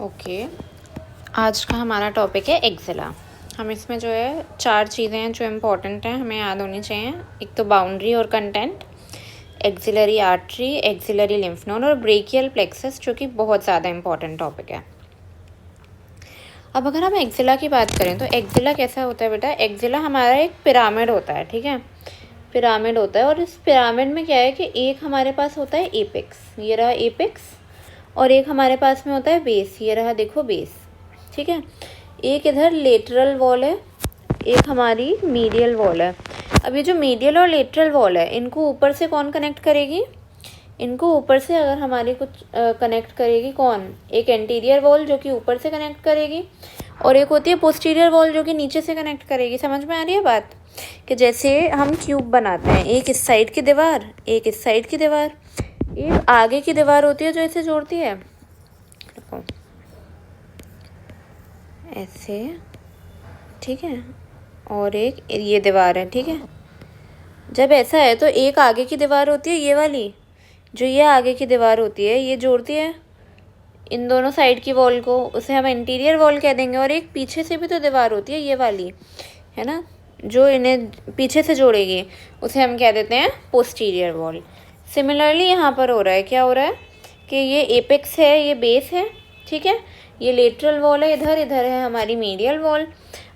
Okay, आज का हमारा टॉपिक है एक्जिला। हम इसमें जो है 4 चीज़ें हैं जो इम्पोर्टेंट हैं, हमें याद होनी चाहिए। एक तो बाउंड्री और content, axillary artery, axillary lymph node और ब्रेकियल प्लेक्सस, जो कि बहुत ज़्यादा इम्पोर्टेंट टॉपिक है। अब अगर हम एक्जिला की बात करें तो एक्जिला कैसा होता है बेटा? एक्जिला हमारा एक पिरामिड होता है, ठीक है, पिरामिड होता है। और इस पिरामिड में क्या है कि एक हमारे पास होता है एपेक्स, ये रहा एपेक्स, और एक हमारे पास में होता है बेस, ये रहा देखो बेस, ठीक है। एक इधर लेटरल वॉल है, एक हमारी मीडियल वॉल है। अब ये जो मीडियल और लेटरल वॉल है, इनको ऊपर से कौन कनेक्ट करेगी? इनको ऊपर से अगर हमारी कुछ कनेक्ट करेगी कौन? एक एंटीरियर वॉल जो कि ऊपर से कनेक्ट करेगी, और एक होती है पोस्टीरियर वॉल जो कि नीचे से कनेक्ट करेगी। समझ में आ रही है बात? कि जैसे हम क्यूब बनाते हैं, एक इस साइड की दीवार, एक इस साइड की दीवार, एक आगे की दीवार होती है जो इसे जोड़ती है, देखो ऐसे, ठीक है, और एक ये दीवार है, ठीक है। जब ऐसा है तो एक आगे की दीवार होती है, ये वाली जो ये आगे की दीवार होती है, ये जोड़ती है इन दोनों साइड की वॉल को, उसे हम इंटीरियर वॉल कह देंगे। और एक पीछे से भी तो दीवार होती है, ये वाली है ना, जो इन्हें पीछे से जोड़ेगी, उसे हम कह देते हैं पोस्टीरियर वॉल। सिमिलरली यहाँ पर हो रहा है, क्या हो रहा है कि ये एपेक्स है, ये बेस है, ठीक है, ये लेटरल वॉल है, इधर इधर है हमारी मीडियल वॉल,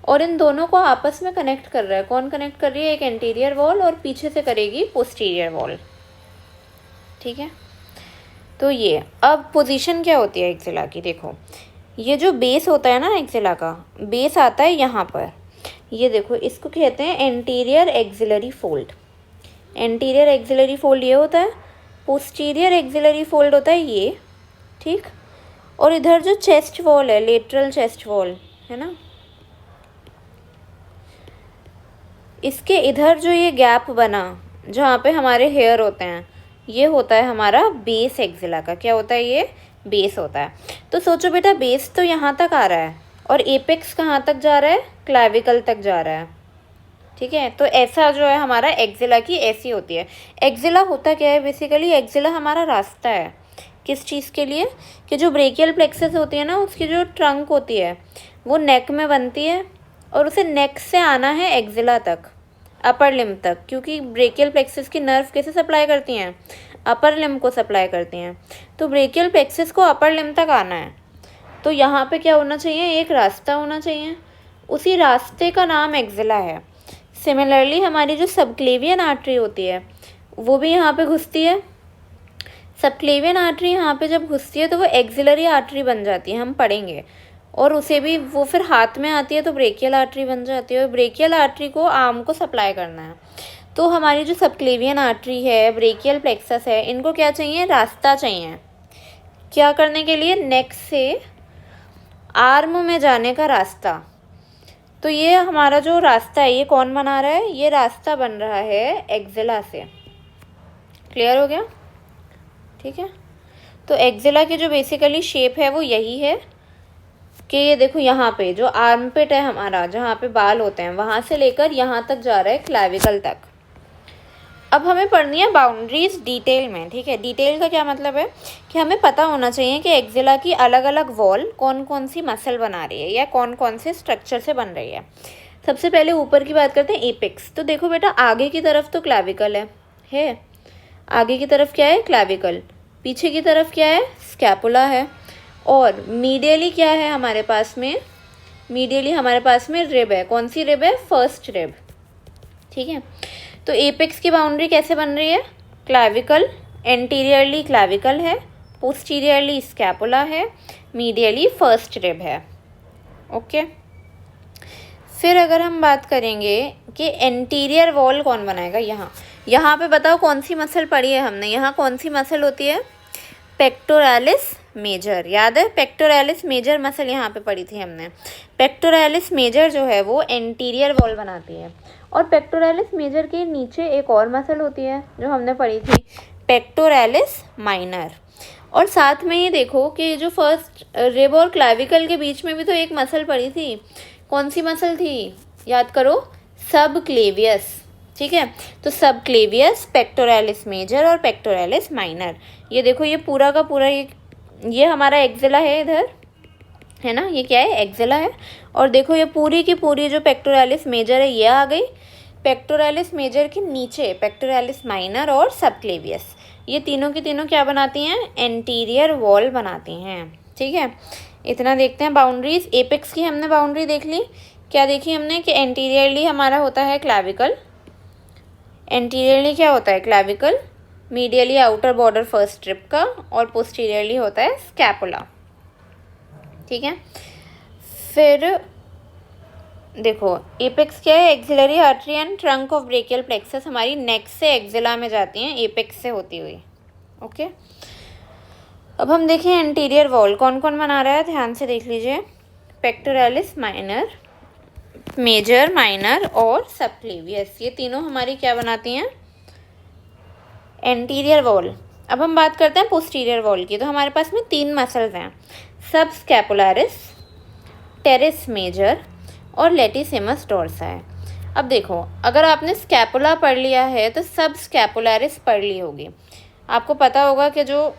और इन दोनों को आपस में कनेक्ट कर रहा है। कौन कनेक्ट कर रही है? एक एंटीरियर वॉल, और पीछे से करेगी पोस्टीरियर वॉल, ठीक है। तो ये अब पोजीशन क्या होती है एक्जिला की? देखो, ये जो बेस होता है ना एक्जिला का, बेस आता है यहाँ पर, ये देखो, इसको कहते हैं anterior axillary fold. Anterior axillary fold ये होता है, पोस्टीरियर एक्सिलरी फोल्ड होता है ये, ठीक। और इधर जो चेस्ट वॉल है, लेटरल चेस्ट वॉल है ना, इसके इधर जो ये गैप बना जहाँ पे हमारे हेयर होते हैं, ये होता है हमारा बेस एक्जिला का। क्या होता है? ये बेस होता है। तो सोचो बेटा, बेस तो यहाँ तक आ रहा है और एपेक्स कहाँ तक जा रहा है? क्लैविकल तक जा रहा है, ठीक है। तो ऐसा जो है हमारा एक्जिला की ऐसी होती है। एक्जिला होता क्या है बेसिकली? एक्जिला हमारा रास्ता है किस चीज़ के लिए? कि जो ब्रेकियल प्लेक्सस होती है ना, उसकी जो ट्रंक होती है वो नेक में बनती है, और उसे नेक से आना है एक्जिला तक, अपर लिम्ब तक, क्योंकि ब्रेकियल प्लेक्सस की नर्व कैसे सप्लाई करती हैं? अपर लिम्ब को सप्लाई करती हैं। तो ब्रेकियल प्लेक्सस को अपर लिम्ब तक आना है, तो यहाँ पे क्या होना चाहिए? एक रास्ता होना चाहिए, उसी रास्ते का नाम एक्जिला है। सिमिलरली हमारी जो सबक्लेवियन आर्टरी होती है वो भी यहाँ पे घुसती है। सबक्लेवियन आर्टरी यहाँ पे जब घुसती है तो वो एक्सिलरी आर्टरी बन जाती है, हम पढ़ेंगे, और उसे भी वो फिर हाथ में आती है तो ब्रेकियल आर्टरी बन जाती है, और ब्रेकियल आर्टरी को आर्म को सप्लाई करना है। तो हमारी जो सबक्लेवियन आर्टरी है, ब्रेकियल प्लेक्सस है, इनको क्या चाहिए? रास्ता चाहिए। क्या करने के लिए? नेक से आर्म में जाने का रास्ता। तो ये हमारा जो रास्ता है, ये कौन बना रहा है? ये रास्ता बन रहा है एक्जिला से। क्लियर हो गया? ठीक है। तो एक्जिला की जो बेसिकली शेप है वो यही है कि ये देखो, यहाँ पे जो आर्मपिट है हमारा, जहाँ पे बाल होते हैं, वहाँ से लेकर यहाँ तक जा रहा है क्लैविकल तक। अब हमें पढ़नी है बाउंड्रीज डिटेल में, ठीक है। डिटेल का क्या मतलब है कि हमें पता होना चाहिए कि एक्जिला की अलग अलग वॉल कौन कौन सी मसल बना रही है या कौन कौन से स्ट्रक्चर से बन रही है। सबसे पहले ऊपर की बात करते हैं, एपेक्स। तो देखो बेटा, आगे की तरफ तो क्लैविकल है, आगे की तरफ क्या है? क्लैविकल। पीछे की तरफ क्या है? स्कैपुला है। और मीडियली क्या है हमारे पास में? मीडियली हमारे पास में रिब है। कौन सी रिब है? फर्स्ट रिब, ठीक है। तो एपेक्स की बाउंड्री कैसे बन रही है? क्लैविकल, एंटीरियरली क्लैविकल है, पोस्टीरियरली स्कैपुला है, मीडियली फर्स्ट रिब है, ओके। फिर अगर हम बात करेंगे कि एंटीरियर वॉल कौन बनाएगा, यहाँ पे बताओ कौन सी मसल पढ़ी है हमने? यहाँ कौन सी मसल होती है? पेक्टोरालिस मेजर, याद है? पेक्टोरालिस मेजर मसल यहाँ पे पढ़ी थी हमने। पेक्टोरालिस मेजर जो है वो एंटीरियर वॉल बनाती है, और पेक्टोरालिस मेजर के नीचे एक और मसल होती है जो हमने पढ़ी थी, पेक्टोरालिस माइनर। और साथ में ये देखो कि जो फर्स्ट रिब और क्लैविकल के बीच में भी तो एक मसल पड़ी थी। कौन सी मसल थी? याद करो, सब क्लेवियस, ठीक है। तो सब क्लेवियस, पेक्टोरालिस मेजर और पेक्टोरालिस माइनर। ये देखो, ये पूरा का पूरा ये हमारा एक्जिला है इधर, है ना, ये क्या है, एक्जिला है। और देखो ये पूरी की पूरी जो पेक्टोरालिस मेजर है ये आ गई। पेक्टोरालिस मेजर के नीचे पेक्टोरालिस माइनर और सबक्लेवियस, ये तीनों की तीनों क्या बनाती हैं, एंटीरियर वॉल बनाती हैं। ठीक है, इतना देखते हैं बाउंड्रीज। एपेक्स की हमने बाउंड्री देख ली, क्या देखी हमने कि एंटीरियरली हमारा होता है क्लैविकल, एंटीरियरली क्या होता है clavicle, medially outer border first strip का, और पोस्टीरियरली होता है स्कैपुला। ठीक है, फिर देखो एपेक्स क्या है, axillary artery and trunk of brachial plexus हमारी नेक से एक्सिला में जाती हैं एपेक्स से होती हुई। ओके, अब हम देखें एंटीरियर वॉल कौन कौन बना रहा है, ध्यान से देख लीजिए। पेक्टोरालिस माइनर, मेजर, माइनर और सबक्लेवियस, ये तीनों हमारी क्या बनाती हैं, एंटीरियर वॉल। अब हम बात करते हैं पोस्टीरियर वॉल की, तो हमारे पास में 3 मसल्स हैं, सब स्कैपुलारिस, टेरिस मेजर और लेटिसिमस डोर्साई। अब देखो अगर आपने स्कैपुला पढ़ लिया है तो सब स्कैपुलारिस पढ़ ली होगी। आपको पता होगा कि जो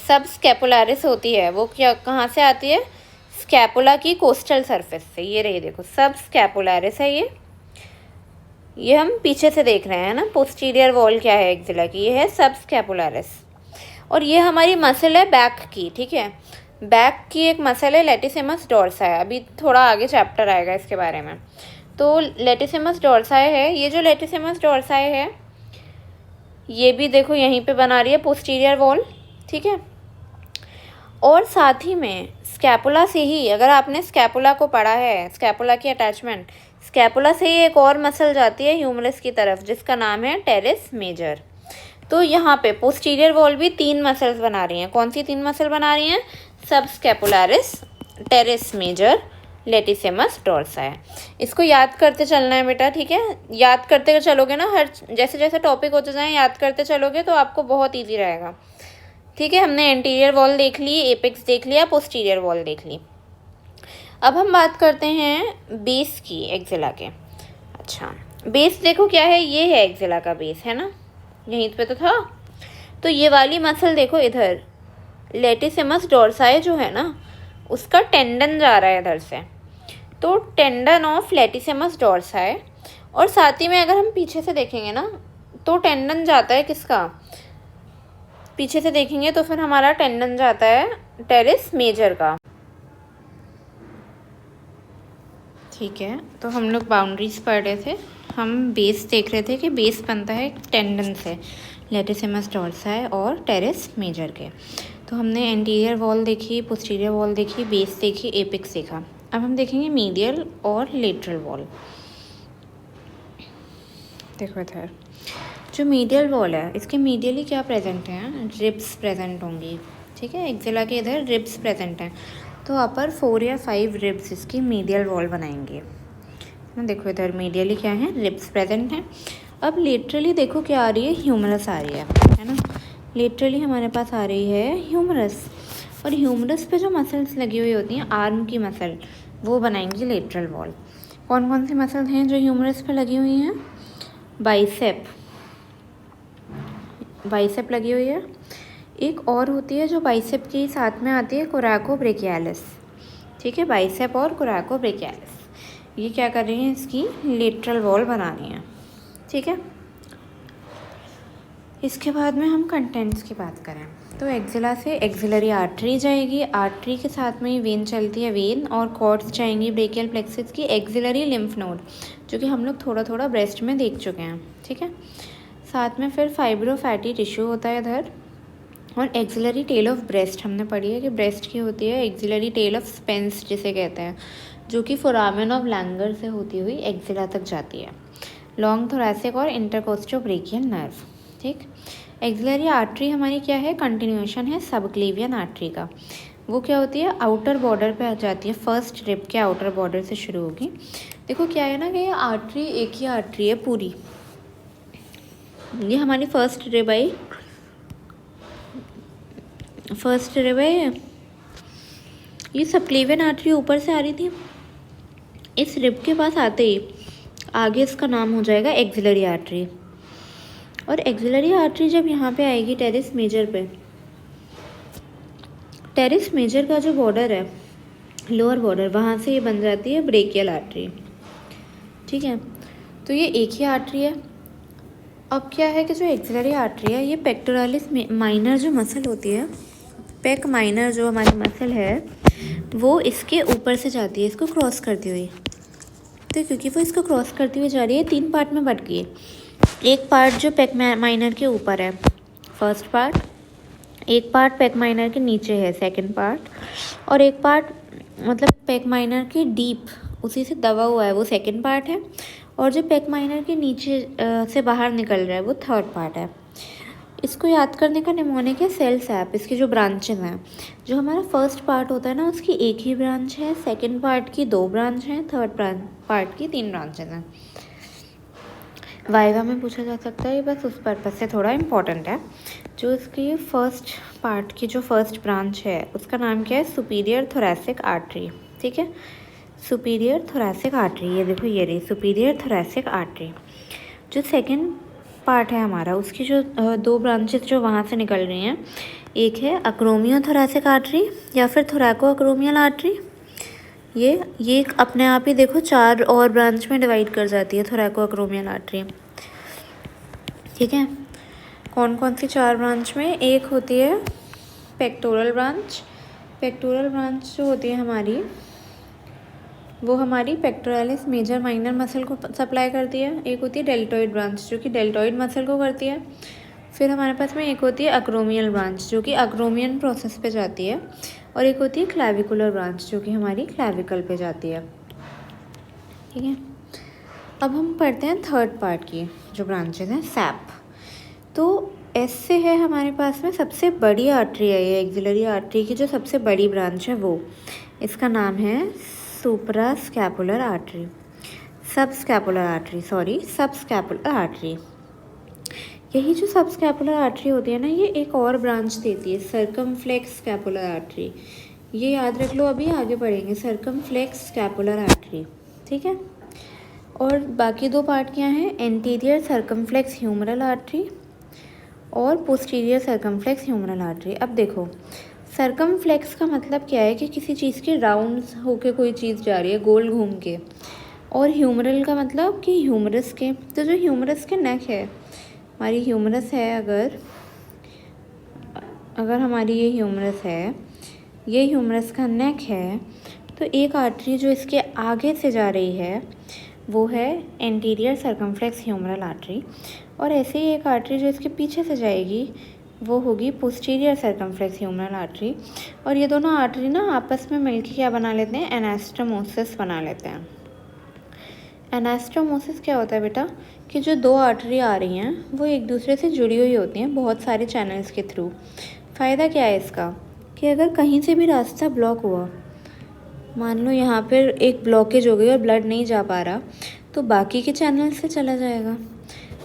सब स्कैपुलारिस होती है वो क्या कहाँ से आती है, स्कैपुला की कोस्टल सरफेस से। ये रही देखो सब स्कैपुलारिस है ये हम पीछे से देख रहे हैं ना, पोस्टीरियर वॉल क्या है एक्सिला की, ये है सब स्कैपुलारिस। और ये हमारी मसल है बैक की। ठीक है, बैक की एक मसल है लेटिसिमस डोर्साई, अभी थोड़ा आगे चैप्टर आएगा इसके बारे में। तो लेटिसिमस डोर्साई है, ये जो लेटिसिमस डोर्साई है ये भी देखो यहीं पे बना रही है पोस्टीरियर वॉल। ठीक है, और साथ ही में स्कैपुला से ही, अगर आपने स्कैपुला को पढ़ा है, स्कैपुला की अटैचमेंट, स्कैपुला से ही एक और मसल जाती है ह्यूमरस की तरफ जिसका नाम है टेरिस मेजर। तो यहाँ पे पोस्टीरियर वॉल भी 3 मसल्स बना रही हैं। कौन सी 3 मसल बना रही हैं, सब स्कैपुलारिस, टेरिस मेजर, लेटिसिमस डोर्साई। इसको याद करते चलना है बेटा। ठीक है, याद करते चलोगे ना, हर जैसे जैसे टॉपिक होते जाएं याद करते चलोगे तो आपको बहुत ईजी रहेगा। ठीक है, हमने एंटीरियर वॉल देख ली, एपेक्स देख लिया, पोस्टीरियर वॉल देख ली। अब हम बात करते हैं बेस की एक्सिला के। अच्छा, बेस देखो क्या है, ये है एक्सिला का बेस, है ना, यहीं पे तो था। तो ये वाली मसल देखो इधर, लेटिसिमस डोर्साई जो है ना उसका टेंडन जा रहा है इधर से, तो टेंडन ऑफ लेटिसिमस डोर्साई। और साथ ही में अगर हम पीछे से देखेंगे ना तो टेंडन जाता है किसका, पीछे से देखेंगे तो फिर हमारा टेंडन जाता है टेरिस मेजर का। ठीक है, तो हम लोग बाउंड्रीज पढ़ रहे थे, हम बेस देख रहे थे कि बेस बनता है टेंडन से, लेटिसिमस डोर्साई और टेरिस मेजर के। तो हमने एंटीरियर वॉल देखी, पोस्टीरियर वॉल देखी, बेस देखी, एपेक्स देखा। अब हम देखेंगे मीडियल और लेटरल वॉल। देखो इधर जो मीडियल वॉल है इसके मीडियली क्या प्रेजेंट हैं, रिब्स प्रेजेंट होंगी। ठीक है, एक्सिला के इधर रिब्स प्रेजेंट हैं, तो अपर 4 या 5 रिब्स इसकी मीडियल वॉल बनाएंगे ना। देखो इधर मीडियली क्या है, रिब्स प्रेजेंट हैं। अब लेटरली देखो क्या आ रही है, ह्यूमरस आ रही है ना। लेटरली हमारे पास आ रही है ह्यूमरस, और ह्यूमरस पे जो मसल्स लगी हुई होती हैं, आर्म की मसल, वो बनाएंगी लेटरल वॉल। कौन कौन सी मसल हैं जो ह्यूमरस पे लगी हुई हैं, बाइसेप, बाइसेप लगी हुई है। एक और होती है जो बाइसेप के साथ में आती है, कोराकोब्रेकियालिस। ठीक है, बाइसेप और कोराकोब्रेकियालिस, ये क्या कर रही हैं, इसकी लेटरल वॉल बना रही हैं। ठीक है, इसके बाद में हम कंटेंट्स की बात करें तो एक्सिला से एक्सिलरी आर्टरी जाएगी, आर्टरी के साथ में ही वेन चलती है, वेन और कॉर्ड्स जाएंगी ब्रेकियल प्लेक्सस की, एक्सिलरी लिम्फ नोड जो कि हम लोग थोड़ा थोड़ा ब्रेस्ट में देख चुके हैं। ठीक है, साथ में फिर फाइब्रो फैटी टिश्यू होता है इधर, और एक्सिलरी टेल ऑफ ब्रेस्ट हमने पढ़ी है कि ब्रेस्ट की होती है एक्सिलरी टेल ऑफ स्पेंस जिसे कहते हैं, जो कि फोरामेन ऑफ लैंगर से होती हुई एक्सिला तक जाती है, लॉन्ग थोरैसिक और इंटरकोस्टोब्रेकियल नर्व। ठीक, एक्सिलरी आर्टरी हमारी क्या है, कंटिन्यूएशन है सबक्लेवियन आर्टरी का। वो क्या होती है, आउटर बॉर्डर पे आ जाती है, फर्स्ट रिब के आउटर बॉर्डर से शुरू होगी। देखो क्या है ना कि ये आर्टरी एक ही आर्टरी है पूरी, ये हमारी फर्स्ट रिब आई, फर्स्ट रिब है, ये सबक्लेवियन आर्टरी ऊपर से आ रही थी, इस रिब के पास आते ही आगे इसका नाम हो जाएगा एक्सिलरी आर्टरी। और एक्सिलरी आर्टरी जब यहाँ पे आएगी टेरिस मेजर पे, टेरिस मेजर का जो बॉर्डर है लोअर बॉर्डर, वहाँ से ये बन जाती है ब्रेकियल आर्टरी। ठीक है, तो ये एक ही आर्टरी है। अब क्या है कि जो एक्सिलरी आर्टरी है ये पेक्टोरालिस माइनर जो मसल होती है, पेक माइनर जो हमारी मसल है वो इसके ऊपर से जाती है, इसको क्रॉस करती हुई। तो क्योंकि वो इसको क्रॉस करती हुई जा रही है, 3 पार्ट में बट गई है। एक पार्ट जो पेक माइनर के ऊपर है, फर्स्ट पार्ट, एक पार्ट पेक माइनर के नीचे है, सेकंड पार्ट, और एक पार्ट मतलब पेक माइनर के डीप उसी से दबा हुआ है, वो सेकंड पार्ट है, और जो पेक माइनर के नीचे से बाहर निकल रहा है वो थर्ड पार्ट है। इसको याद करने का निमोनिक है सेल सैप। इसकी जो ब्रांचेज हैं, जो हमारा फर्स्ट पार्ट होता है ना उसकी एक ही ब्रांच है, सेकंड पार्ट की 2 ब्रांच हैं, थर्ड पार्ट की 3 ब्रांचेज हैं। वाइवा में पूछा जा सकता है, ये बस उस पर्पज से थोड़ा इम्पोर्टेंट है। जो इसकी फर्स्ट पार्ट की जो फर्स्ट ब्रांच है उसका नाम क्या है, सुपीरियर थोरैसिक आर्टरी। ठीक है, सुपीरियर थोरैसिक आर्टरी, ये देखो ये रही सुपीरियर थोरैसिक आर्टरी। जो सेकंड पार्ट है हमारा, उसकी जो 2 ब्रांचेस जो वहाँ से निकल रही हैं, एक है अक्रोमियो थोरैसिक आर्टरी या फिर थोरैको अक्रोमियल आर्टरी। ये अपने आप ही देखो 4 और ब्रांच में डिवाइड कर जाती है थोरैको अक्रोमियल आर्टरी। ठीक है, कौन कौन सी 4 ब्रांच में, एक होती है पेक्टोरल ब्रांच। पेक्टोरल ब्रांच जो होती है हमारी, वो हमारी पेक्टोरालिस मेजर माइनर मसल को सप्लाई करती है। एक होती है डेल्टॉइड ब्रांच जो कि डेल्टॉइड मसल को करती है। फिर हमारे पास में एक होती है अक्रोमियल ब्रांच जो कि अक्रोमियन प्रोसेस पे जाती है, और एक होती है क्लैविकुलर ब्रांच जो कि हमारी क्लैविकल पे जाती है। ठीक है, अब हम पढ़ते हैं थर्ड पार्ट की जो ब्रांचेज हैं, सैप। तो एस से है हमारे पास में सबसे बड़ी आर्टरी है, ये एक्सिलरी आर्टरी की जो सबसे बड़ी ब्रांच है वो, इसका नाम है सुप्रास्कैपुलर आर्टरी, सबस्कैपुलर आर्टरी। यही जो सबस्कैपुलर आर्टरी होती है ना, ये एक और ब्रांच देती है, सर्कमफ्लेक्स स्कैपुलर आर्टरी। ये याद रख लो, अभी आगे पढ़ेंगे, सर्कमफ्लेक्स स्कैपुलर आर्टरी। ठीक है, और बाकी 2 पार्ट क्या हैं, एंटीरियर सर्कमफ्लेक्स ह्यूमरल आर्टरी और पोस्टीरियर सर्कमफ्लेक्स ह्यूमरल आर्टरी। अब देखो, सर्कमफ्लेक्स का मतलब क्या है कि किसी चीज़ के राउंड होके कोई चीज़ जा रही है, गोल घूम के, और ह्यूमरल का मतलब कि ह्यूमरस के, तो जो ह्यूमरस के नेक है, हमारी ह्यूमरस है, अगर हमारी ये ह्यूमरस है, ये ह्यूमरस का नेक है, तो एक आर्टरी जो इसके आगे से जा रही है वो है एंटीरियर सर्कमफ्लेक्स ह्यूमरल आर्टरी, और ऐसे ही एक आर्टरी जो इसके पीछे से जाएगी वो होगी पोस्टीरियर सर्कमफ्लेक्स ह्यूमरल आर्टरी। और ये दोनों आर्टरी ना आपस में मिलकर क्या बना लेते हैं, एनास्टोमोसिस बना लेते हैं। एनास्टोमोसिस क्या होता है बेटा, कि जो 2 आर्टरी आ रही हैं वो एक दूसरे से जुड़ी हुई होती हैं बहुत सारे चैनल्स के थ्रू। फ़ायदा क्या है इसका, कि अगर कहीं से भी रास्ता ब्लॉक हुआ, मान लो यहाँ पर एक ब्लॉकेज हो गई और ब्लड नहीं जा पा रहा, तो बाकी के चैनल से चला जाएगा।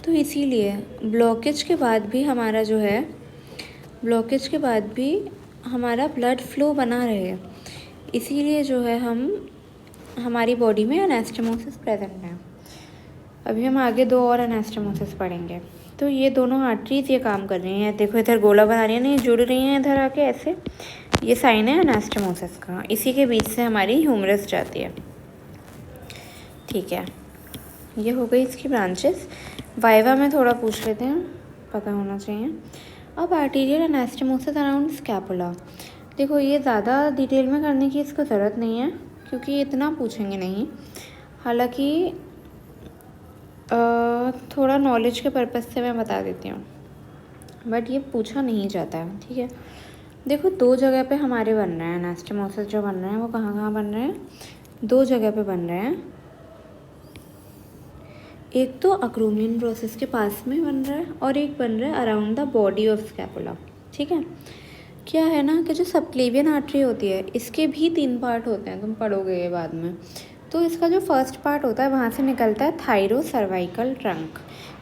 तो इसीलिए ब्लॉकेज के बाद भी हमारा ब्लड फ्लो बना रहे, इसीलिए जो है हमारी बॉडी में एनास्टोमोसिस प्रेजेंट है। अभी हम आगे 2 और एनास्टोमोसिस पढ़ेंगे। तो ये दोनों आर्टरीज ये काम कर रही हैं, देखो इधर गोला बना रही है ना, ये जुड़ रही हैं इधर आके ऐसे, ये साइन है एनास्टोमोसिस का, इसी के बीच से हमारी ह्यूमरस जाती है। ठीक है, ये हो गई इसकी ब्रांचेस। वाइवा में थोड़ा पूछ लेते हैं, पता होना चाहिए। अब आर्टीरियल एनास्टोमोसिस अराउंड स्कैपुला, देखो ये ज़्यादा डिटेल में करने की इसको ज़रूरत नहीं है क्योंकि इतना पूछेंगे नहीं, हालांकि थोड़ा नॉलेज के पर्पज़ से मैं बता देती हूँ, बट ये पूछा नहीं जाता है। ठीक है, देखो 2 जगह पे हमारे बन रहे हैं एनास्टोमोसिस, जो बन रहे हैं वो कहाँ कहाँ बन रहे हैं, 2 जगह पे बन रहे हैं। एक तो अक्रोमियन प्रोसेस के पास में बन रहा है और एक बन रहा है around the body of scapula. ठीक है, क्या है ना कि जो सबक्लेवियन आर्टरी होती है इसके भी 3 पार्ट होते हैं, तुम पढ़ोगे ये बाद में। तो इसका जो फर्स्ट पार्ट होता है वहाँ से निकलता है थायरो सर्वाइकल ट्रंक,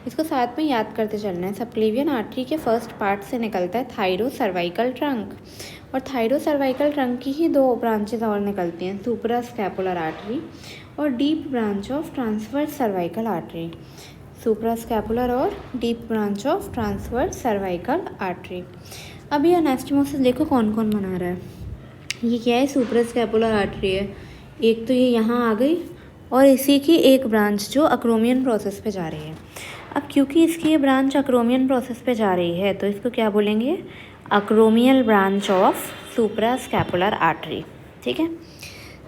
इसको साथ में याद करते चलना है। सबक्लेवियन आर्टरी के फर्स्ट पार्ट से निकलता है थायरो सर्वाइकल ट्रंक, और थायरो सर्वाइकल ट्रंक की ही 2 ब्रांचेज और निकलती हैं, सुप्रास्कैपुलर आर्टरी और deep branch of transverse cervical artery. Suprascapular और deep branch of transverse cervical artery. अब ये एनास्टोमोसिस देखो कौन कौन बना रहा है, ये क्या है, सुप्रास्कैपुलर आर्टरी है। एक तो ये यहाँ आ गई और इसी की एक ब्रांच जो अक्रोमियन प्रोसेस पे जा रही है। अब क्योंकि इसकी ये ब्रांच अक्रोमियन प्रोसेस पे जा रही है तो इसको क्या बोलेंगे, अक्रोमियल ब्रांच ऑफ सुप्रास्कैपुलर आर्टरी। ठीक है।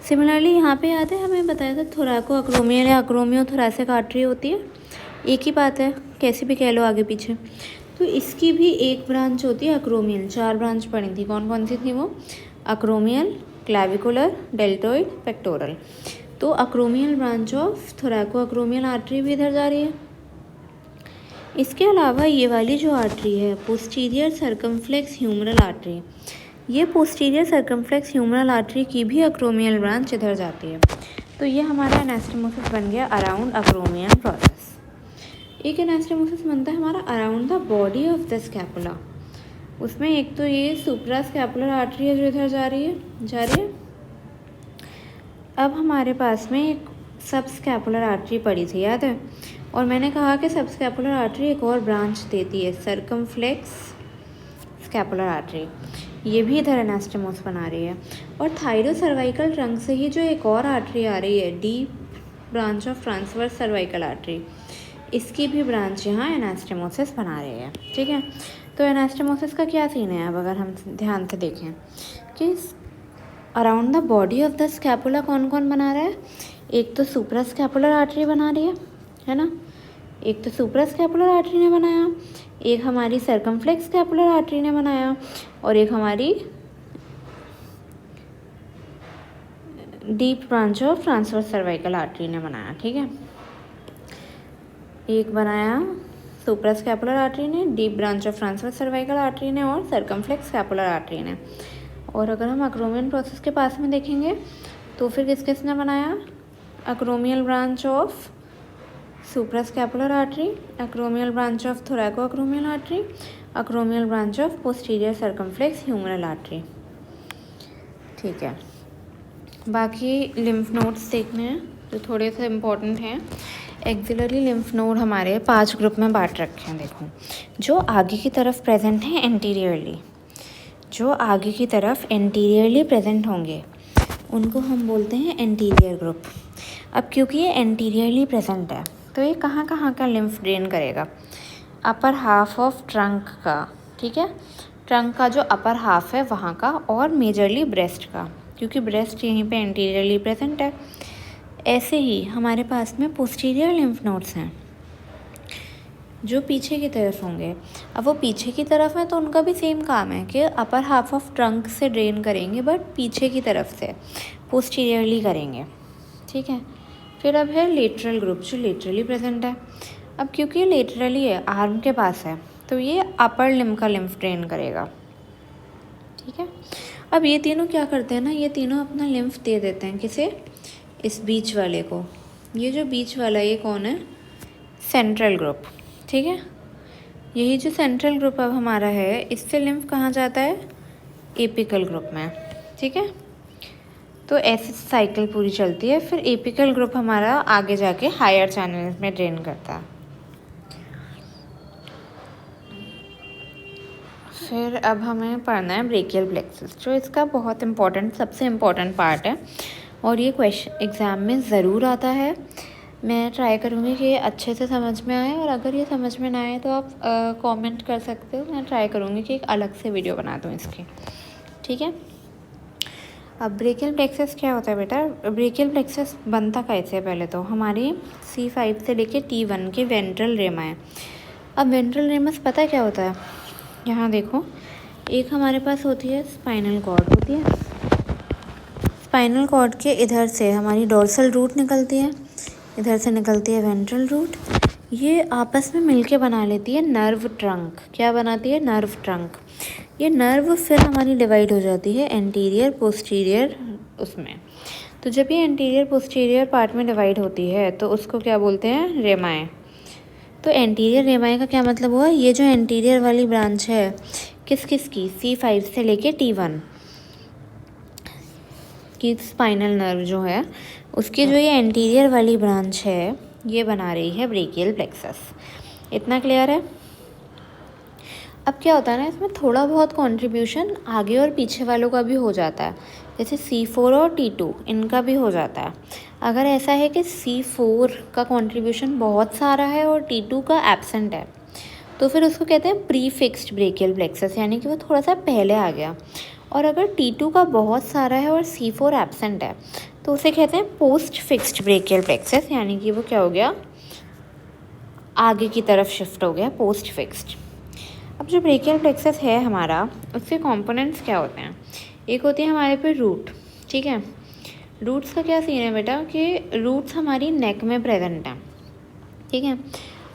सिमिलरली यहाँ पे याद है हमें बताया था थोरैको अक्रोमियल या अक्रोमियो थोरैसिक आर्टरी होती है, एक ही बात है, कैसी भी कह लो आगे पीछे। तो इसकी भी एक ब्रांच होती है अक्रोमियल। 4 ब्रांच पड़ी थी, कौन कौन सी थी वो, अक्रोमियल, क्लैविकुलर, डेल्टोइड, पेक्टोरल। तो अक्रोमियल ब्रांच ऑफ थोरैको अक्रोमियल आर्टरी भी इधर जा रही है। इसके अलावा ये वाली जो आर्टरी है पोस्टीरियर सर्कमफ्लेक्स ह्यूमरल आर्टरी, ये पोस्टीरियर सर्कमफ्लेक्स ह्यूमरल आर्टरी की भी अक्रोमियल ब्रांच इधर जाती है। तो ये हमारा एनास्टेमोसिस बन गया अराउंड अक्रोमियल प्रोसेस। एक एनास्टेमोसिस बनता है हमारा around the body of the scapula. उसमें एक तो ये सुप्रास्कैपुलर आर्टरी है जो इधर जा रही है। अब हमारे पास में एक सबस्कैपुलर आर्टरी पड़ी थी, याद है, और मैंने कहा कि सबस्कैपुलर आर्टरी एक और ब्रांच देती है, सर्कमफ्लेक्स स्कैपुलर आर्टरी, ये भी इधर एनास्टेमोस बना रही है। और थायरो सर्वाइकल ट्रंक से ही जो एक और आर्टरी आ रही है, deep branch of transverse cervical artery, इसकी भी ब्रांच यहाँ एनास्टेमोसिस बना रही है। ठीक है। तो एनास्टेमोसिस का क्या सीन है, अब अगर हम ध्यान से देखें कि around the body of the scapula कौन कौन बना रहा है, एक तो सुप्रास्कैपुलर आर्टरी बना रही है ना, एक तो सुप्रास्कैपुलर आर्टरी ने बनाया, एक हमारी सर्कमफ्लेक्स स्कैपुलर आर्टरी ने बनाया, और एक हमारी deep branch of transverse cervical artery ने बनाया। ठीक है। एक बनाया सुप्रास्कैपुलर आर्टरी ने, deep branch of transverse cervical artery ने, और सर्कमफ्लेक्स स्कैपुलर आर्टरी ने। और अगर हम अक्रोमियल प्रोसेस के पास में देखेंगे तो फिर किसने बनाया, acromial branch of suprascapular artery, acromial branch of थोरैको अक्रोमियल artery, acromial branch of posterior circumflex humeral artery. ठीक है। बाकी लिम्फ नोड्स देखने हैं जो थोड़े से इम्पोर्टेंट हैं। एक्सिलरी लिम्फ नोड हमारे 5 ग्रुप में बांट रखे हैं। देखो, जो आगे की तरफ प्रेजेंट हैं एंटीरियरली, जो आगे की तरफ एंटीरियरली प्रेजेंट होंगे उनको हम बोलते हैं एंटीरियर ग्रुप। अब क्योंकि ये एंटीरियरली प्रेजेंट है तो ये कहाँ कहाँ का लिम्फ ड्रेन करेगा, अपर हाफ ऑफ ट्रंक का। ठीक है, ट्रंक का जो अपर हाफ है वहाँ का, और मेजरली ब्रेस्ट का, क्योंकि ब्रेस्ट यहीं पे एंटीरियरली प्रेजेंट है। ऐसे ही हमारे पास में पोस्टीरियर लिम्फ नोड्स हैं जो पीछे की तरफ होंगे। अब वो पीछे की तरफ है तो उनका भी सेम काम है कि अपर हाफ ऑफ ट्रंक से ड्रेन करेंगे, बट पीछे की तरफ से पोस्टीरियरली करेंगे। ठीक है। फिर अब है लेटरल ग्रुप जो लेटरली प्रेजेंट है। अब क्योंकि ये लेटरली है, आर्म के पास है, तो ये अपर लिम्फ का लिम्फ ड्रेन करेगा। ठीक है। अब ये तीनों क्या करते हैं ना, ये तीनों अपना लिम्फ दे देते हैं किसे, इस बीच वाले को। ये जो बीच वाला ये कौन है, सेंट्रल ग्रुप। ठीक है। यही जो सेंट्रल ग्रुप अब हमारा है, इससे लिम्फ कहाँ जाता है, एपिकल ग्रुप में। ठीक है। तो ऐसे साइकिल पूरी चलती है। फिर एपिकल ग्रुप हमारा आगे जाके हायर चैनल में ड्रेन करता है। फिर अब हमें पढ़ना है ब्रेकियल प्लेक्सस, जो इसका बहुत इम्पोर्टेंट, सबसे इम्पोर्टेंट पार्ट है, और ये क्वेश्चन एग्ज़ाम में ज़रूर आता है। मैं ट्राई करूँगी कि ये अच्छे से समझ में आए, और अगर ये समझ में ना आए तो आप कमेंट कर सकते हो। मैं ट्राई करूँगी कि एक अलग से वीडियो बना दूँ इसकी। ठीक है। अब ब्रेकियल प्लेक्सस क्या होता है बेटा, ब्रेकियल प्लेक्सस बनता कैसे है, पहले तो हमारी C5 से लेके T1 के वेंट्रल रेमा है। अब वेंट्रल रेमस पता है क्या होता है, यहाँ देखो, एक हमारे पास होती है स्पाइनल कॉर्ड होती है, स्पाइनल कॉर्ड के इधर से हमारी डोर्सल रूट निकलती है, इधर से निकलती है वेंट्रल रूट। ये आपस में मिलके बना लेती है नर्व ट्रंक। क्या बनाती है, नर्व ट्रंक। ये नर्व फिर हमारी डिवाइड हो जाती है एंटीरियर पोस्टीरियर उसमें। तो जब ये एंटीरियर पोस्टीरियर पार्ट में डिवाइड होती है तो उसको क्या बोलते हैं, रेमाए। तो एंटीरियर रेमाए का क्या मतलब हुआ, ये जो एंटीरियर वाली ब्रांच है किस किस की, C5 से लेके T1 की स्पाइनल नर्व जो है उसकी जो ये एंटीरियर वाली ब्रांच है ये बना रही है ब्रेकियल प्लेक्सस। इतना क्लियर है। अब क्या होता है ना, इसमें थोड़ा बहुत कंट्रीब्यूशन आगे और पीछे वालों का भी हो जाता है, जैसे C4 और T2 इनका भी हो जाता है। अगर ऐसा है कि C4 का कंट्रीब्यूशन बहुत सारा है और T2 का एब्सेंट है, तो फिर उसको कहते हैं प्री फिक्स्ड ब्रेकियल प्लेक्सस, यानी कि वो थोड़ा सा पहले आ गया। और अगर T2 का बहुत सारा है और C4 एब्सेंट है, तो उसे कहते हैं पोस्ट फिक्स्ड ब्रेकियल प्लेक्सस, यानी कि वो क्या हो गया, आगे की तरफ शिफ्ट हो गया, पोस्ट फिक्स्ड। अब जो ब्रेकियल प्लेक्सस है हमारा, उसके कंपोनेंट्स क्या होते हैं? एक होती है हमारे पे रूट, ठीक है। रूट्स का क्या सीन है बेटा कि रूट्स हमारी नेक में प्रेजेंट हैं, ठीक है।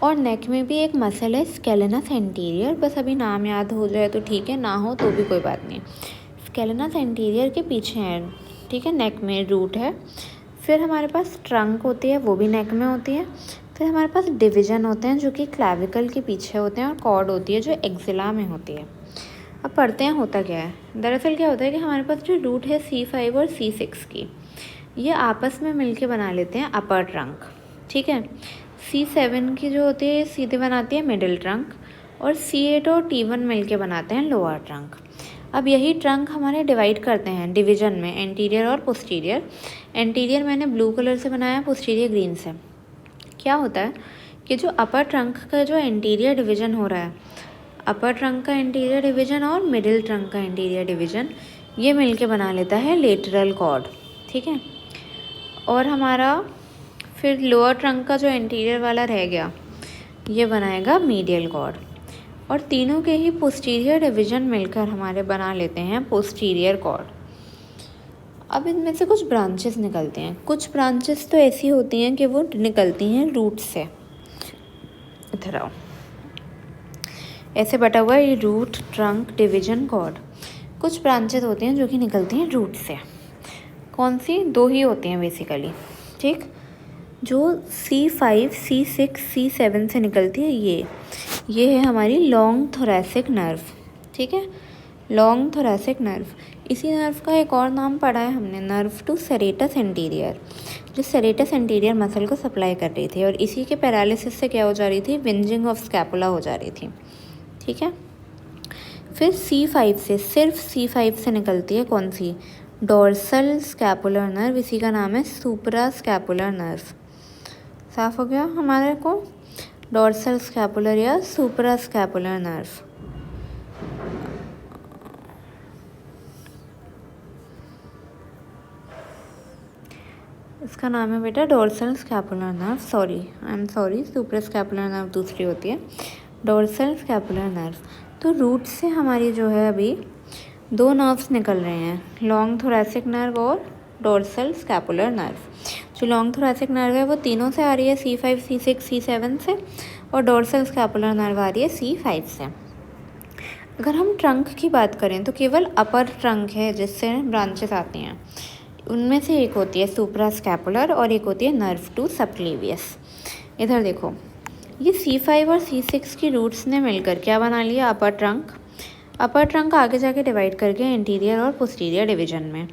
और नेक में भी एक मसल है स्केलेनस एंटीरियर, बस अभी नाम याद हो जाए तो ठीक है, ना हो तो भी कोई बात नहीं। स्केलेनस एंटीरियर के पीछे है, ठीक है, नेक में रूट है। फिर हमारे पास ट्रंक होती है, वो भी नेक में होती है। फिर हमारे पास डिवीज़न होते हैं जो कि क्लैविकल के पीछे होते हैं, और कॉर्ड होती है जो एक्सिला में होती है। अब पढ़ते हैं होता क्या है। दरअसल क्या होता है कि हमारे पास जो रूट है C5 और C6 की, ये आपस में मिलके बना लेते हैं अपर ट्रंक, ठीक है। C7 की जो होती है सीधे बनाती है मिडिल ट्रंक, और C8 और T1 मिलके बनाते हैं लोअर ट्रंक। अब यही ट्रंक हमारे डिवाइड करते हैं डिवीज़न में, एंटीरियर और पोस्टीरियर। एंटीरियर मैंने ब्लू कलर से बनाया, पोस्टीरियर ग्रीन से। क्या होता है कि जो अपर ट्रंक का जो एंटीरियर डिवीज़न हो रहा है, अपर ट्रंक का एंटीरियर डिवीज़न और मिडिल ट्रंक का एंटीरियर डिवीज़न, ये मिलके बना लेता है लेटरल कॉर्ड, ठीक है। और हमारा फिर लोअर ट्रंक का जो एंटीरियर वाला रह गया, ये बनाएगा मीडियल कॉर्ड। और तीनों के ही पोस्टीरियर डिवीज़न मिलकर हमारे बना लेते हैं पोस्टीरियर कॉर्ड। अब इनमें से कुछ ब्रांचेस निकलते हैं। कुछ ब्रांचेस तो ऐसी होती हैं कि वो निकलती हैं रूट से। इधर आओ, ऐसे बटा हुआ है ये रूट, ट्रंक, डिवीज़न, कॉर्ड। कुछ ब्रांचेस होती हैं जो कि निकलती हैं रूट से। कौन सी? दो ही होती हैं बेसिकली, ठीक। जो C5, C6, C7 से निकलती है, ये है हमारी लॉन्ग थोरैसिक नर्व, ठीक है, लॉन्ग थोरैसिक नर्व। इसी नर्व का एक और नाम पढ़ा है हमने, नर्व टू सेरेटस एंटीरियर, जो सेरेटस एंटीरियर मसल को सप्लाई कर रही थी। और इसी के पैरालिसिस से क्या हो जा रही थी? विंजिंग ऑफ स्कैपुला हो जा रही थी, ठीक है। फिर C5 से, सिर्फ C5 से निकलती है कौन सी? डोर्सल स्कैपुलर नर्व, इसी का नाम है सुप्रा स्कैपुलर नर्व। साफ हो गया हमारे को? डोर्सल स्कैपुलर या सुप्रा स्कैपुलर नर्व। इसका नाम है बेटा डोर्सल स्कैपुलर नर्व। सॉरी, सुप्रा स्कैपुलर नर्व दूसरी होती है, डोर्सल स्कैपुलर नर्व। तो रूट से हमारी जो है अभी दो नर्व्स निकल रहे हैं, लॉन्ग थोरैसिक नर्व और डोर्सल स्कैपुलर नर्व। जो लॉन्ग थोरैसिक नर्व है वो तीनों से आ रही है, C5, C6, C7 से, और डोर्सल स्कैपुलर नर्व आ रही है C5 से। अगर हम ट्रंक की बात करें तो केवल अपर ट्रंक है जिससे ब्रांचेस आती हैं। उनमें से एक होती है सुप्रा स्कैपुलर और एक होती है नर्व टू सबक्लेवियस। इधर देखो, ये C5 और C6 की रूट्स ने मिलकर क्या बना लिया? अपर ट्रंक। अपर ट्रंक आगे जाके डिवाइड करके एंटीरियर और पोस्टीरियर डिवीजन में।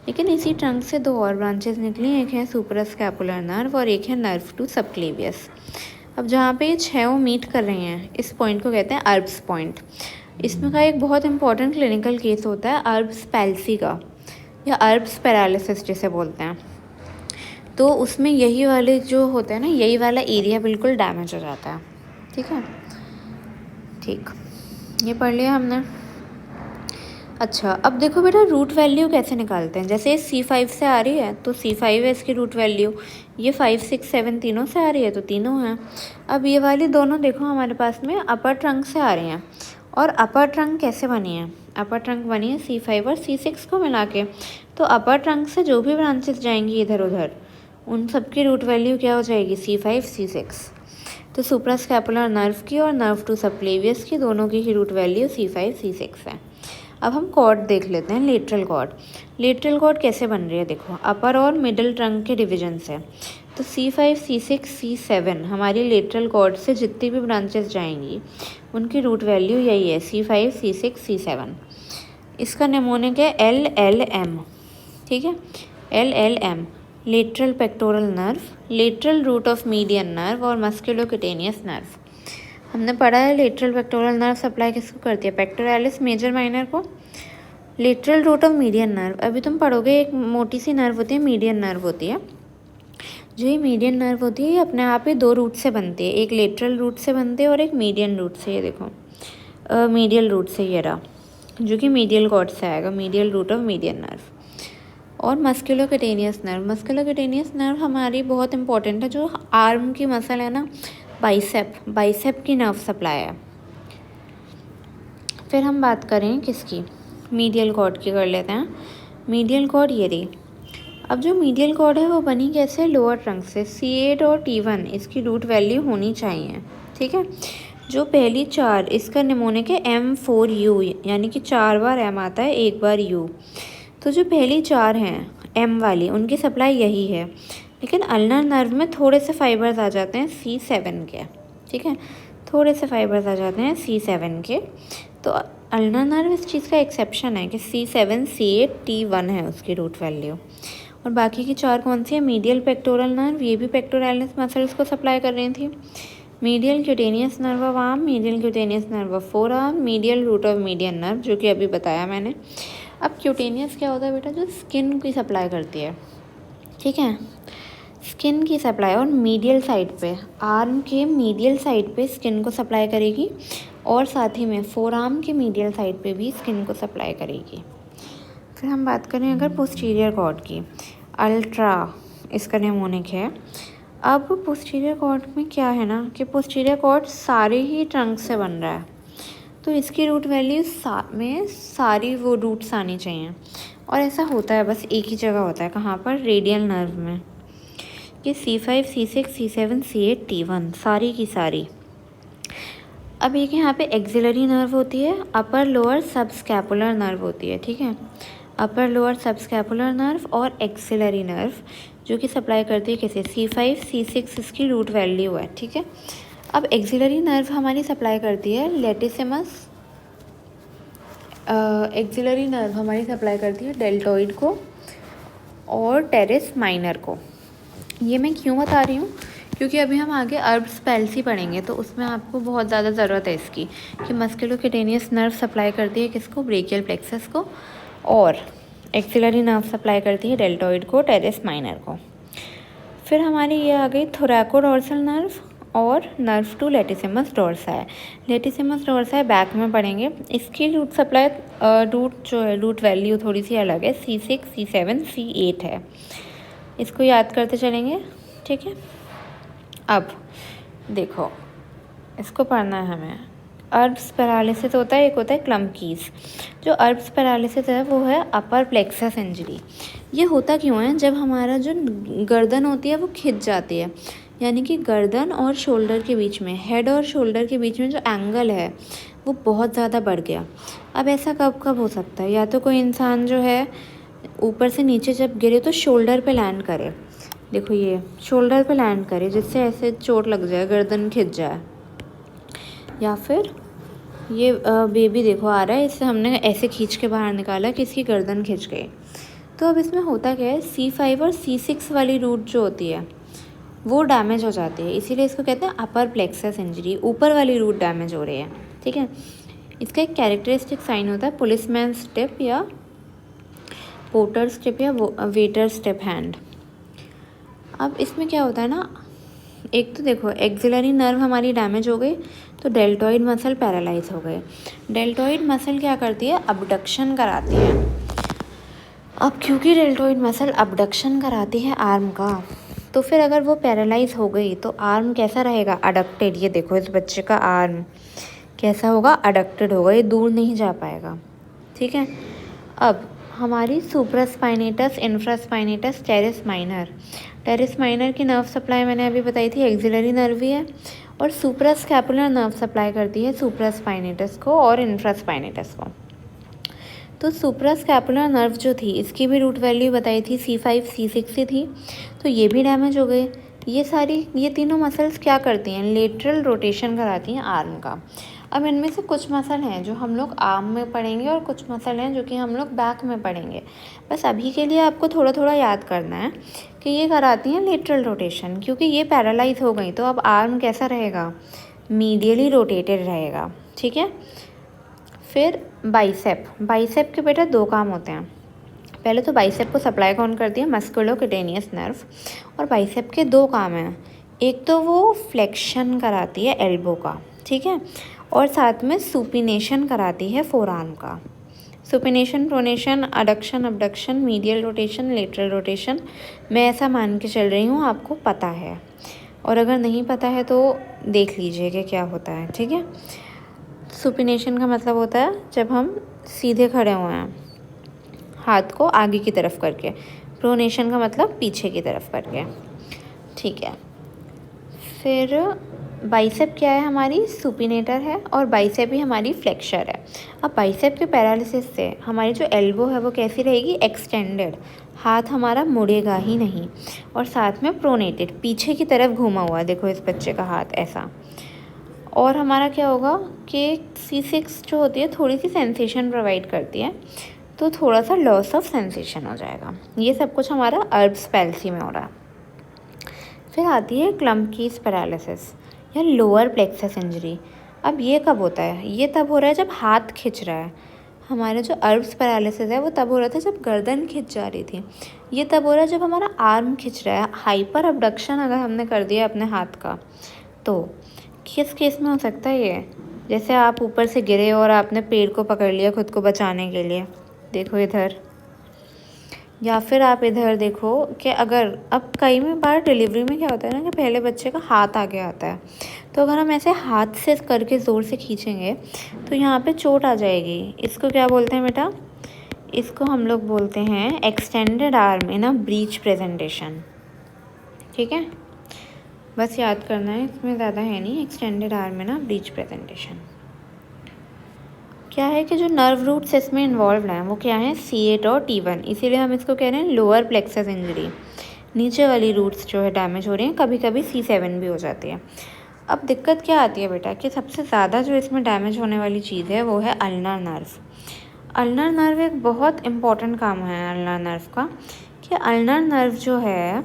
लेकिन इसी ट्रंक से दो और ब्रांचेस निकली, एक है सुप्रा स्कैपुलर नर्व और एक है नर्व टू सबक्लेवियस। अब जहाँ पे ये छहों मीट कर रही हैं, इस पॉइंट को कहते हैं अर्ब्स पॉइंट। इसमें का एक बहुत इंपॉर्टेंट क्लिनिकल केस होता है अर्ब्स पैल्सी का, या अर्ब्स पैरालिसिस जिसे बोलते हैं। तो उसमें यही वाले जो होते हैं ना, यही वाला एरिया बिल्कुल डैमेज हो जाता है, ठीक है। ठीक, ये पढ़ लिया हमने। अच्छा, अब देखो बेटा रूट वैल्यू कैसे निकालते हैं। जैसे C5 से आ रही है तो C5 है इसकी रूट वैल्यू, ये 5, 6, 7 तीनों से आ रही है तो तीनों हैं। अब ये वाली दोनों देखो हमारे पास में अपर ट्रंक से आ रही हैं। और अपर ट्रंक कैसे बनी है? अपर ट्रंक बनी है C5 और C6 को मिला के। तो अपर ट्रंक से जो भी ब्रांचेस जाएंगी इधर उधर, उन सब की रूट वैल्यू क्या हो जाएगी? C5, C6। तो सुप्रा स्कैपुलर नर्व की और नर्व टू सबक्लेवियस की दोनों की ही रूट वैल्यू C5, C6 है। अब हम कॉर्ड देख लेते हैं, लेटरल कॉर्ड। लेटरल कॉर्ड कैसे बन रही है देखो, अपर और मिडिल ट्रंक के डिवीजन से। तो C5, C6, C7 हमारी लेटरल कॉर्ड से जितनी भी ब्रांचेस जाएंगी उनकी रूट वैल्यू यही है, C5, C6, C7। इसका निमोनिक है LLM, ठीक है, LLM, lateral pectoral nerve, lateral root of median nerve और मस्कुलोक्यूटेनियस नर्व। हमने पढ़ा है लेटरल पेक्टोरल नर्व सप्लाई किसको करती है, पेक्टोरालिस मेजर माइनर को। Lateral root of median nerve, अभी तुम पढ़ोगे एक मोटी सी नर्व होती है, मीडियन नर्व होती है। जो ये मीडियन नर्व होती है ये अपने आप ही 2 रूट से बनती है, एक लेटरल रूट से बनती है और एक मीडियन रूट से। ये देखो मीडियल रूट से ये रहा, जो कि मीडियल कॉर्ड से आएगा, medial root of median nerve. और मस्कुलोक्यूटेनियस नर्व, मस्कुलोक्यूटेनियस नर्व हमारी बहुत इंपॉर्टेंट है, जो आर्म की मसल है ना, बाइसेप की नर्व सप्लाई है। फिर हम बात करें किसकी, मीडियल कॉर्ड की कर लेते हैं। मीडियल कॉर्ड ये रही। अब जो मीडियल कॉर्ड है वो बनी कैसे, लोअर ट्रंक से। C8 और T1 इसकी रूट वैल्यू होनी चाहिए, ठीक है। जो पहली 4 इसका निमोनिक है M4U, यानी कि 4 बार M आता है 1 बार U। तो जो पहली 4 हैं M वाली, उनकी सप्लाई यही है। लेकिन अल्नर नर्व में थोड़े से फाइबर्स आ जाते हैं C7 के, ठीक है, थोड़े से फाइबर्स आ जाते हैं C7 के। तो अल्नर नर्व इस चीज़ का एक्सेप्शन है कि C7, C8, T1 है उसकी रूट वैल्यू। और बाकी की 4 कौन सी है, मीडियल पेक्टोरल नर्व, ये भी पेक्टोरालिस मसल्स को सप्लाई कर रही थी। Medial cutaneous nerve of arm, medial cutaneous nerve of forearm, medial root of median nerve, जो कि अभी बताया मैंने। अब क्यूटेनियस क्या होता है बेटा, जो स्किन की सप्लाई करती है, ठीक है, स्किन की सप्लाई। और मीडियल साइड पे, आर्म के मीडियल साइड पे स्किन को सप्लाई करेगी, और साथ ही में फोर आर्म के मीडियल साइड पे भी स्किन को सप्लाई करेगी। फिर हम बात करें अगर पोस्टीरियर कॉर्ड की, अल्ट्रा इसका निमोनिक है। अब पोस्टीरियर कॉर्ड में क्या है ना, कि पोस्टीरियर कॉर्ड सारे ही ट्रंक से बन रहा है, तो इसकी रूट वैल्यू में सारी वो रूट्स आनी चाहिए। और ऐसा होता है बस एक ही जगह होता है, कहाँ पर, रेडियल नर्व में, कि C5, C6, C7, C8, T1 सारी की सारी। अब एक यहाँ पे एक्सिलरी नर्व होती है, अपर लोअर सबस्कैपुलर नर्व होती है, ठीक है, अपर लोअर सबस्कैपुलर नर्व और एक्सिलरी नर्व, जो कि सप्लाई करती है किसे, C5, C6 इसकी रूट वैल्यू है, ठीक है। अब एक्सिलरी नर्व हमारी सप्लाई करती है लेटिसिमस, एक्सिलरी नर्व हमारी सप्लाई करती है डेल्टॉइड को और टेरेस माइनर को। ये मैं क्यों बता रही हूँ, क्योंकि अभी हम आगे अर्ब्स पैल्सी पढ़ेंगे, तो उसमें आपको बहुत ज़्यादा ज़रूरत है इसकी, कि मस्कुलोक्यूटेनियस नर्व सप्लाई करती है किसको, ब्रेकियल प्लेक्सस को, और एक्सिलरी नर्व सप्लाई करती है डेल्टॉइड को, टेरेस माइनर को। फिर हमारी ये आ गई थोरैकोडोर्सल नर्व और nerve to latissimus dorsi. Latissimus dorsi back में पढ़ेंगे। इसकी रूट सप्लाई रूट जो है, रूट वैल्यू थोड़ी सी अलग है, C6, C7, C8 है, इसको याद करते चलेंगे, ठीक है। अब देखो, इसको पढ़ना है हमें। अर्ब्स पैरालिसिस होता है, एक होता है क्लम्पकीज। जो अर्ब्स पैरालिसिस है वो है अपर प्लेक्सस इंजरी। ये होता क्यों है, जब हमारा जो गर्दन होती है वो खिंच जाती है, यानी कि गर्दन और शोल्डर के बीच में, हेड और शोल्डर के बीच में जो एंगल है वो बहुत ज़्यादा बढ़ गया। अब ऐसा कब कब हो सकता है, या तो कोई इंसान जो है ऊपर से नीचे जब गिरे तो शोल्डर पे लैंड करे, देखो ये शोल्डर पे लैंड करे, जिससे ऐसे चोट लग जाए, गर्दन खिंच जाए। या फिर ये बेबी देखो आ रहा है, इससे हमने ऐसे खींच के बाहर निकाला कि इसकी गर्दन खिंच गई। तो अब इसमें होता क्या है, C5 और C6 वाली रूट जो होती है वो डैमेज हो जाती है, इसीलिए इसको कहते हैं अपर प्लेक्सस इंजरी, ऊपर वाली रूट डैमेज हो रही है, ठीक है। इसका एक कैरेक्टरिस्टिक साइन होता है पुलिसमैन स्टेप या पोटर स्टेप या वेटर स्टेप हैंड। अब इसमें क्या होता है ना, एक तो देखो एक्सिलरी नर्व हमारी डैमेज हो गई, तो डेल्टॉइड मसल पैरालाइज हो गए। डेल्टॉइड मसल क्या करती है, अबडक्शन कराती है। अब क्योंकि डेल्टॉइड मसल अबडक्शन कराती है आर्म का, तो फिर अगर वो पैरालाइज हो गई तो आर्म कैसा रहेगा, अडक्टेड। ये देखो इस बच्चे का आर्म कैसा होगा, अडक्टेड होगा, ये दूर नहीं जा पाएगा, ठीक है। अब हमारी supraspinatus, infraspinatus, teres minor. Teres minor की नर्व सप्लाई मैंने अभी बताई थी, एक्सिलरी नर्व ही है, और सुप्रास्कैपुलर नर्व सप्लाई करती है सुप्रास्पाइनेटस को और इंफ्रास्पाइनेटस को। तो सुप्रास्कैपुलर नर्व जो थी इसकी भी रूट वैल्यू बताई थी, C5, C6 ही थी, तो ये भी डैमेज हो गई। ये तीनों मसल्स क्या करती हैं, लेटरल रोटेशन कराती हैं आर्म का। अब इनमें से कुछ मसल हैं जो हम लोग आर्म में पढ़ेंगे और कुछ मसल हैं जो कि हम लोग बैक में पढ़ेंगे। बस अभी के लिए आपको थोड़ा थोड़ा याद करना है कि ये कराती हैं लेटरल रोटेशन, क्योंकि ये पैरालाइज हो गई तो अब आर्म कैसा रहेगा, मीडियली रोटेटेड रहेगा, ठीक है। फिर बाइसेप के बेटा 2 काम होते हैं। पहले तो बाइसेप को सप्लाई कौन करती है, मस्कुलोक्यूटेनियस नर्व, और बाइसेप के 2 काम हैं। एक तो वो फ्लेक्शन कराती है एल्बो का, ठीक है, और साथ में सुपिनेशन कराती है फोरआर्म का। Supination, pronation, adduction, abduction, medial rotation, lateral rotation, मैं ऐसा मान के चल रही हूँ आपको पता है, और अगर नहीं पता है तो देख लीजिए कि क्या होता है, ठीक है। सुपिनेशन का मतलब होता है जब हम सीधे खड़े हुए हैं, हाथ को आगे की तरफ करके। प्रोनेशन का मतलब पीछे की तरफ करके, ठीक है। फिर बाइसेप क्या है, हमारी सुपिनेटर है, और बाइसेप ही हमारी फ्लेक्सर है। अब बाइसेप के पैरालिसिस से हमारी जो एल्बो है वो कैसी रहेगी, एक्सटेंडेड, हाथ हमारा मुड़ेगा ही नहीं, और साथ में प्रोनेटेड, पीछे की तरफ घूमा हुआ, देखो इस बच्चे का हाथ ऐसा। और हमारा क्या होगा कि C6 जो होती है थोड़ी सी सेंसेशन प्रोवाइड करती है, तो थोड़ा सा लॉस ऑफ सेंसेशन हो जाएगा। ये सब कुछ हमारा अर्ब्स पैल्सी में हो रहा है। फिर आती है क्लम्पकीज पैरालिसिस या लोअर प्लेक्सस इंजरी। अब ये कब होता है, ये तब हो रहा है जब हाथ खिंच रहा है। हमारा जो अर्ब्स पैरालिसिस है वो तब हो रहा था जब गर्दन खिंच जा रही थी। ये तब हो रहा है जब हमारा आर्म खिंच रहा है। हाइपर अबडक्शन अगर हमने कर दिया अपने हाथ का, तो किस केस में हो सकता है ये, जैसे आप ऊपर से गिरे और आपने पेड़ को पकड़ लिया खुद को बचाने के लिए, देखो इधर, या फिर आप इधर देखो कि अगर अब कई में बार डिलीवरी में क्या होता है ना कि पहले बच्चे का हाथ आगे आता है, तो अगर हम ऐसे हाथ से करके ज़ोर से खींचेंगे तो यहाँ पे चोट आ जाएगी। इसको क्या बोलते हैं बेटा, इसको हम लोग बोलते हैं extended arm in a breech presentation, ठीक है। बस याद करना है, इसमें ज़्यादा है नहीं, extended arm in a breech presentation. क्या है कि जो नर्व रूट्स इसमें इन्वॉल्व हैं वो क्या हैं, C8 और T1, इसीलिए हम इसको कह रहे हैं लोअर प्लेक्सस इंजरी। नीचे वाली रूट्स जो है डैमेज हो रही हैं, कभी कभी C7 भी हो जाती है। अब दिक्कत क्या आती है बेटा कि सबसे ज़्यादा जो इसमें डैमेज होने वाली चीज़ है वो है अल्नर नर्व। अल्नर नर्व एक बहुत इम्पॉर्टेंट काम है अल्नर नर्व का, कि अल्नर नर्व जो है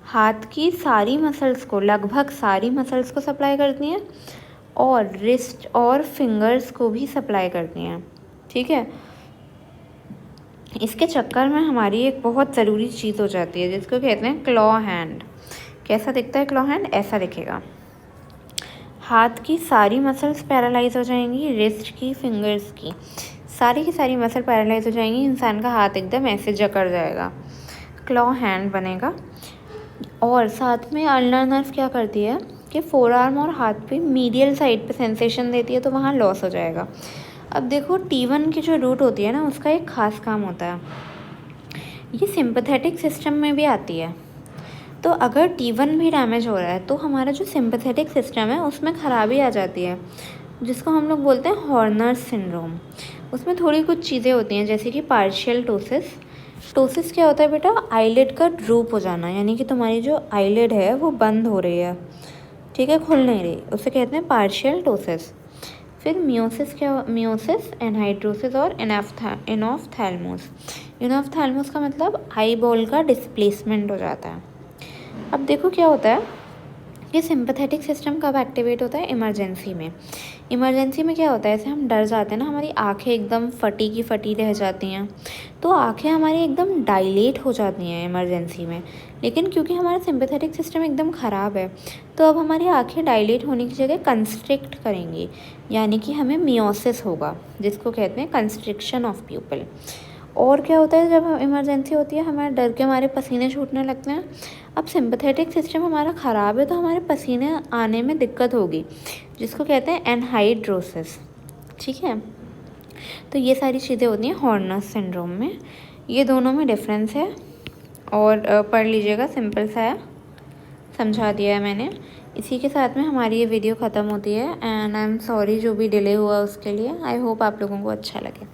हाथ की सारी मसल्स को, लगभग सारी मसल्स को सप्लाई करती हैं, और रिस्ट और फिंगर्स को भी सप्लाई करती हैं, ठीक है। इसके चक्कर में हमारी एक बहुत ज़रूरी चीज़ हो जाती है जिसको कहते हैं क्लॉ हैंड। कैसा दिखता है क्लॉ हैंड, ऐसा दिखेगा। हाथ की सारी मसल्स पैरालाइज हो जाएंगी, रिस्ट की, फिंगर्स की, सारी की मसल पैरालाइज हो जाएंगी, इंसान का हाथ एकदम ऐसे जकड़ जाएगा, क्लॉ हैंड बनेगा। और साथ में अल्नर नर्व क्या करती है कि फोर आर्म और हाथ पे मीडियल साइड पे सेंसेशन देती है, तो वहाँ लॉस हो जाएगा। अब देखो T1 की जो रूट होती है ना, उसका एक ख़ास काम होता है, ये सिंपैथेटिक सिस्टम में भी आती है। तो अगर T1 भी डैमेज हो रहा है तो हमारा जो सिंपैथेटिक सिस्टम है उसमें ख़राबी आ जाती है, जिसको हम लोग बोलते हैं हॉर्नर्स सिंड्रोम। उसमें थोड़ी कुछ चीज़ें होती हैं जैसे कि पार्शियल टोसिस। टोसिस क्या होता है बेटा, आईलिड का ड्रूप हो जाना, यानी कि तुम्हारी जो आईलिड है वो बंद हो रही है, ठीक है, खुल नहीं रही, उसे कहते हैं पार्शियल टोसिस। फिर मियोसिस क्या, मियोसिस, एनहाइड्रोसिस और इनॉफ्थैल्मोस। इनॉफ्थैल्मोस का मतलब आई बॉल का डिस्प्लेसमेंट हो जाता है। अब देखो क्या होता है कि सिंपैथेटिक सिस्टम कब एक्टिवेट होता है, इमरजेंसी में। इमरजेंसी में क्या होता है, ऐसे हम डर जाते हैं ना, हमारी आंखें एकदम फटी की फटी रह जाती हैं, तो आंखें हमारी एकदम डायलेट हो जाती हैं इमरजेंसी में। लेकिन क्योंकि हमारा सिंपैथेटिक सिस्टम एकदम ख़राब है, तो अब हमारी आंखें डायलेट होने की जगह कंस्ट्रिक्ट करेंगी, यानी कि हमें मियोसिस होगा, जिसको कहते हैं कंस्ट्रिक्शन ऑफ प्यूपिल। और क्या होता है, जब इमरजेंसी होती है हमारे डर के हमारे पसीने छूटने लगते हैं। अब सिंपैथेटिक सिस्टम हमारा ख़राब है तो हमारे पसीने आने में दिक्कत होगी, जिसको कहते हैं एनहाइड्रोसिस, ठीक है। तो ये सारी चीज़ें होती हैं हॉर्नर्स सिंड्रोम में, ये दोनों में डिफरेंस है। और पढ़ लीजिएगा, सिंपल सा है, समझा दिया है मैंने। इसी के साथ में हमारी ये वीडियो ख़त्म होती है, एंड आई एम सॉरी जो भी डिले हुआ उसके लिए। आई होप आप लोगों को अच्छा लगे।